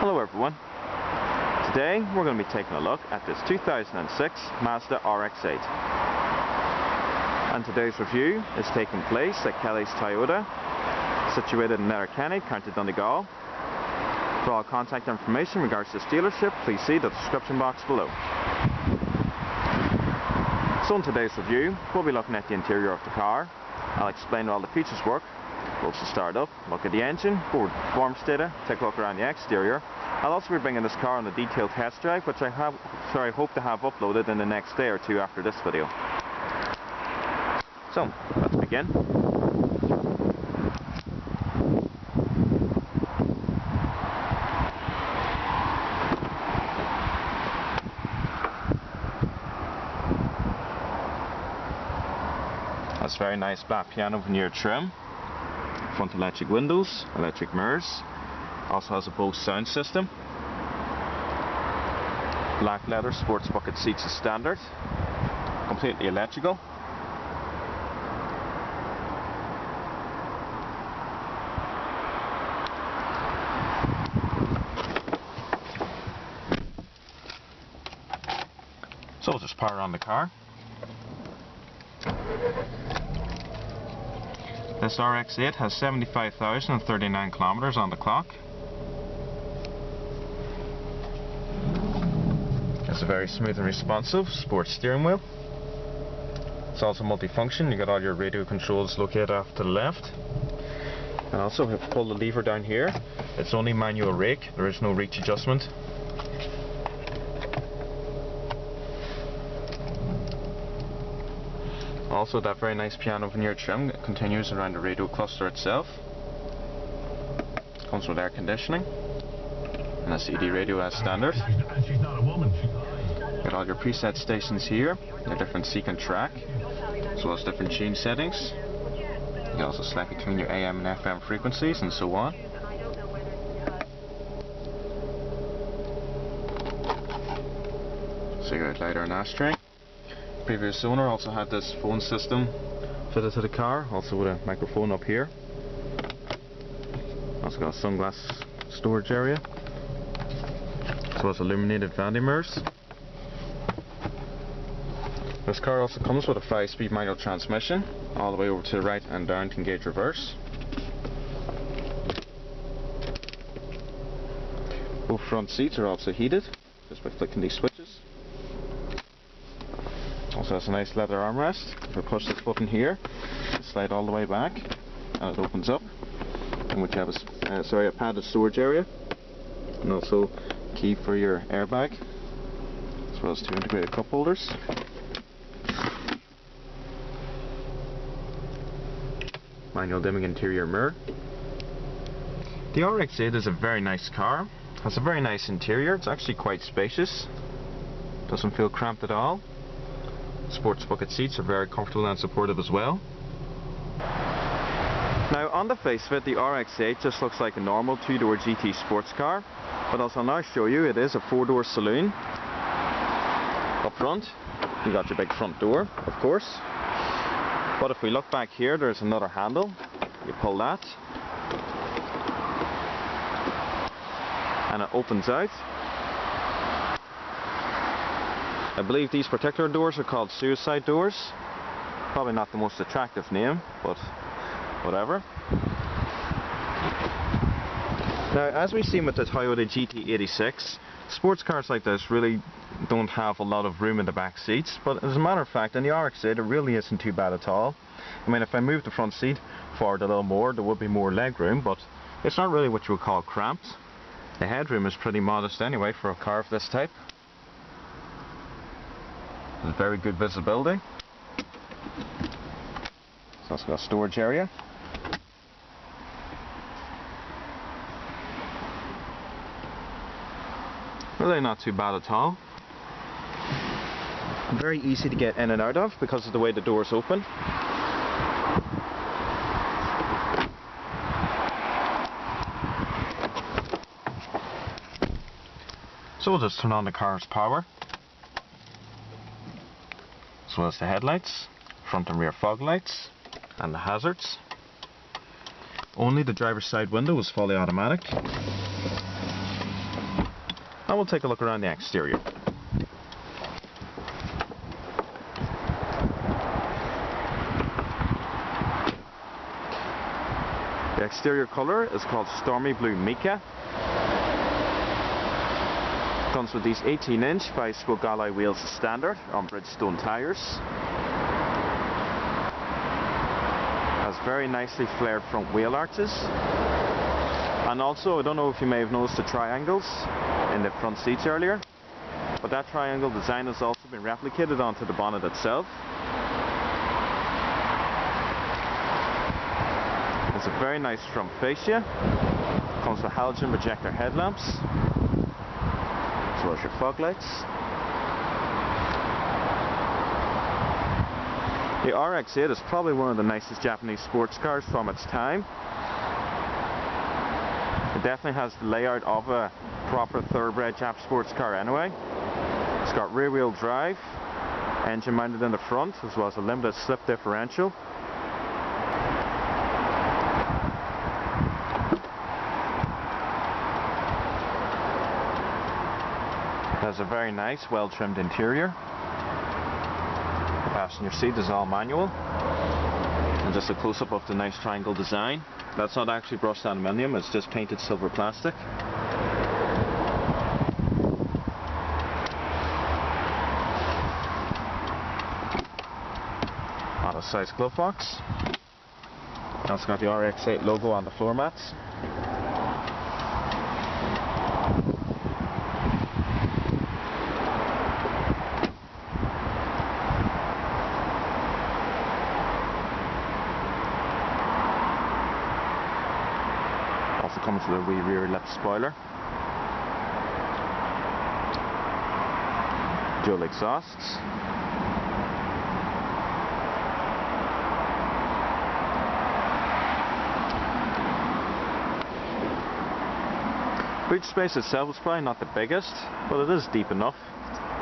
Hello everyone. Today we're going to be taking a look at this 2006 Mazda RX-8. And today's review is taking place at Kelly's Toyota, situated in Letterkenny, County Donegal. For all contact information in regards to this dealership, please see the description box below. So in today's review, we'll be looking at the interior of the car. I'll explain how all the features work. We'll also start up, look at the engine, go over the performance data, take a look around the exterior. I'll also be bringing this car on a detailed test drive, which I hope to have uploaded in the next day or two after this video. So, let's begin. That's very nice black piano veneer trim. Front electric windows, electric mirrors. Also has a Bose sound system. Black leather sports bucket seats as standard. Completely electrical. So we'll just power on the car. This RX-8 has 75,039 kilometers on the clock. It's a very smooth and responsive sports steering wheel. It's also multifunction. You got all your radio controls located off to the left. And also, if you pull the lever down here, it's only manual rake. There is no reach adjustment. Also, that very nice piano veneer trim continues around the radio cluster itself. Comes with air conditioning and a CD radio as standard. Got all your preset stations here, your different seek and track, as well as different tune settings. You can also select between your AM and FM frequencies and so on. Cigarette lighter and ashtray. Previous owner also had this phone system fitted to the car, also with a microphone up here. Also got a sunglass storage area, as well as illuminated vanity mirrors. This car also comes with a 5-speed manual transmission, all the way over to the right and down to engage reverse. Both front seats are also heated, just by flicking these switches. Also has a nice leather armrest. If I push this button here, slide all the way back, and it opens up. In which you have a padded storage area, and also a key for your airbag, as well as 2 integrated cup holders. Manual dimming interior mirror. The RX-8 is a very nice car. Has a very nice interior. It's actually quite spacious. Doesn't feel cramped at all. Sports bucket seats are very comfortable and supportive as well. Now on the face of it, the RX-8 just looks like a normal 2-door GT sports car, but as I'll now show you, it is a 4-door saloon. Up front, you got your big front door, of course. But if we look back here, there's another handle. You pull that, and it opens out. I believe these particular doors are called suicide doors. Probably not the most attractive name, but whatever. Now, as we've seen with the Toyota GT86, sports cars like this really don't have a lot of room in the back seats, but as a matter of fact, in the RX-8 it really isn't too bad at all. I mean, if I move the front seat forward a little more, there would be more leg room, but it's not really what you would call cramped. The headroom is pretty modest anyway for a car of this type. There's very good visibility. It's also got a storage area. Really not too bad at all. Very easy to get in and out of because of the way the doors open. So we'll just turn on the car's power, as well as the headlights, front and rear fog lights, and the hazards. Only the driver's side window is fully automatic. and we'll take a look around the exterior. The exterior colour is called Stormy Blue Mica. Comes with these 18-inch 5-spoke alloy wheels as standard on Bridgestone tyres. Has very nicely flared front wheel arches. And also, I don't know if you may have noticed the triangles in the front seats earlier, but that triangle design has also been replicated onto the bonnet itself. It's a very nice front fascia. Comes with halogen projector headlamps, as well as your fog lights. The RX-8 is probably one of the nicest Japanese sports cars from its time. It definitely has the layout of a proper thoroughbred Jap sports car anyway. It's got rear wheel drive, engine mounted in the front, as well as a limited slip differential. It has a very nice, well-trimmed interior. The passenger seat is all manual. And just a close-up of the nice triangle design. That's not actually brushed aluminium, it's just painted silver plastic. On a size glove box. It's got the RX-8 logo on the floor mats. Also comes with a wee rear lip spoiler. Dual exhausts. Boot space itself is probably not the biggest, but it is deep enough.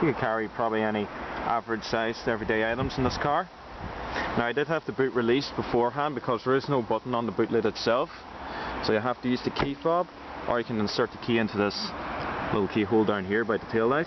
You can carry probably any average sized everyday items in this car. Now, I did have the boot released beforehand because there is no button on the boot lid itself. So you have to use the key fob, or you can insert the key into this little keyhole down here by the tail light.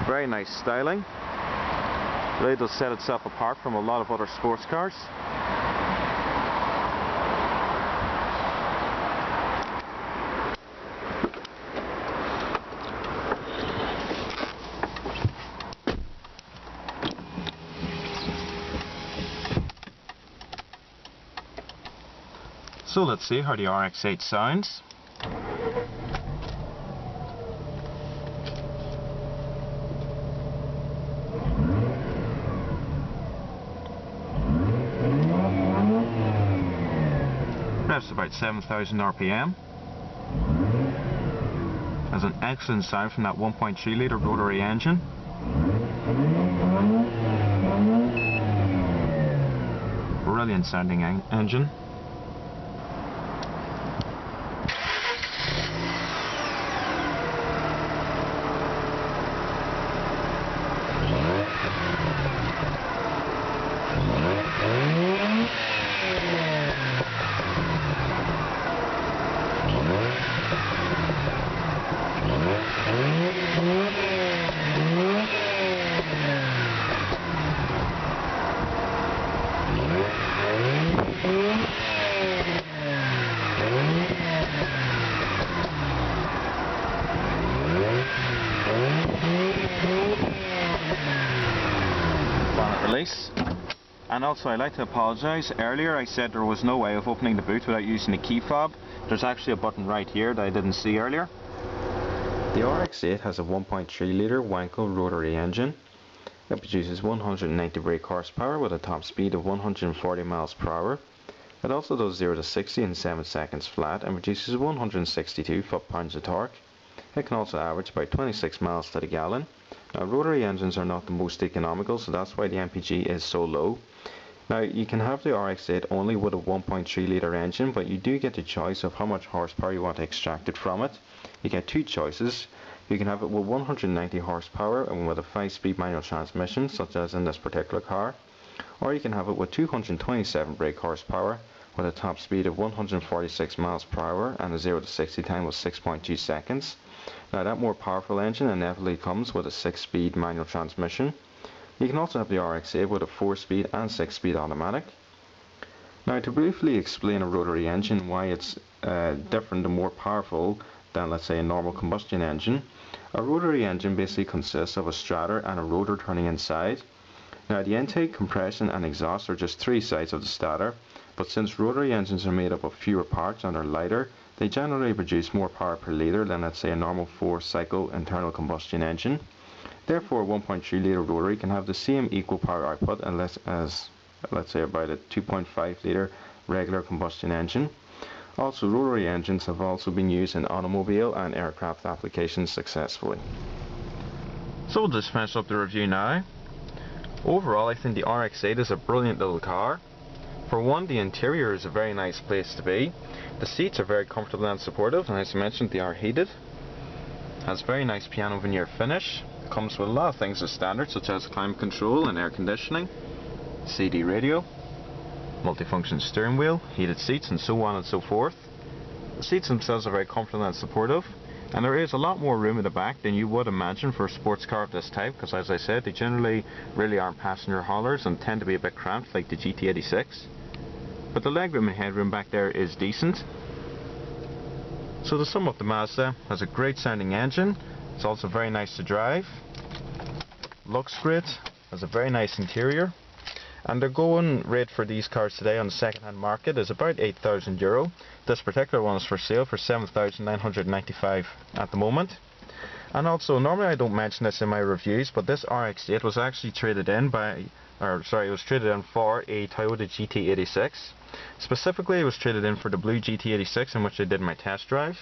Very nice styling. Really does set itself apart from a lot of other sports cars. So let's see how the RX-8 sounds. Revs about 7,000 RPM. Has an excellent sound from that 1.3 litre rotary engine. Brilliant sounding engine. Release. And also, I'd like to apologise. Earlier I said there was no way of opening the boot without using the key fob. There's actually a button right here that I didn't see earlier. The RX-8 has a 1.3 litre Wankel rotary engine. It produces 190 brake horsepower with a top speed of 140 miles per hour. It also does 0 to 60 in 7 seconds flat and produces 162 foot-pounds of torque. It can also average about 26 miles to the gallon. Now, rotary engines are not the most economical, so that's why the MPG is so low. Now, you can have the RX-8 only with a 1.3 litre engine, but you do get the choice of how much horsepower you want extracted from it. You get two choices. You can have it with 190 horsepower and with a 5-speed manual transmission, such as in this particular car, or you can have it with 227 brake horsepower with a top speed of 146 miles per hour and a 0 to 60 time of 6.2 seconds. Now that more powerful engine inevitably comes with a 6-speed manual transmission. You can also have the RX-8 with a 4-speed and 6-speed automatic. Now to briefly explain a rotary engine, why it's different and more powerful than, let's say, a normal combustion engine. A rotary engine basically consists of a stator and a rotor turning inside. Now the intake, compression and exhaust are just 3 sides of the stator, but since rotary engines are made up of fewer parts and are lighter, they generally produce more power per litre than, let's say, a normal 4-cycle internal combustion engine. Therefore a 1.3 litre rotary can have the same equal power output as let's say about a 2.5 litre regular combustion engine. Also, rotary engines have also been used in automobile and aircraft applications successfully. So we'll just finish up the review now. Overall, I think the RX-8 is a brilliant little car. For one, the interior is a very nice place to be. The seats are very comfortable and supportive, and as I mentioned, they are heated. Has very nice piano veneer finish. It comes with a lot of things as standard, such as climate control and air conditioning, CD radio, multifunction steering wheel, heated seats, and so on and so forth. The seats themselves are very comfortable and supportive, and there is a lot more room in the back than you would imagine for a sports car of this type, because as I said, they generally really aren't passenger haulers and tend to be a bit cramped like the GT86. But the legroom and headroom back there is decent. So to sum up, the Mazda has a great sounding engine. It's also very nice to drive, looks great, has a very nice interior, and the going rate for these cars today on the second-hand market is about €8,000. This particular one is for sale for $7,995 at the moment. And also, normally I don't mention this in my reviews, but this RX-8 was actually traded in it was traded in for a Toyota GT86. Specifically, it was traded in for the blue GT86 in which I did my test drive.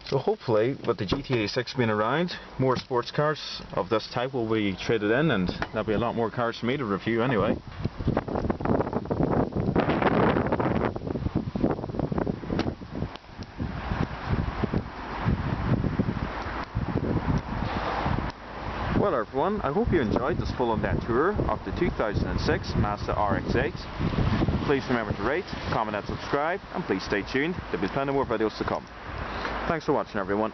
So hopefully, with the GT86 being around, more sports cars of this type will be traded in, and there'll be a lot more cars for me to review anyway. Well everyone, I hope you enjoyed this full on-depth tour of the 2006 Mazda RX-8. Please remember to rate, comment and subscribe, and please stay tuned. There'll be plenty more videos to come. Thanks for watching everyone.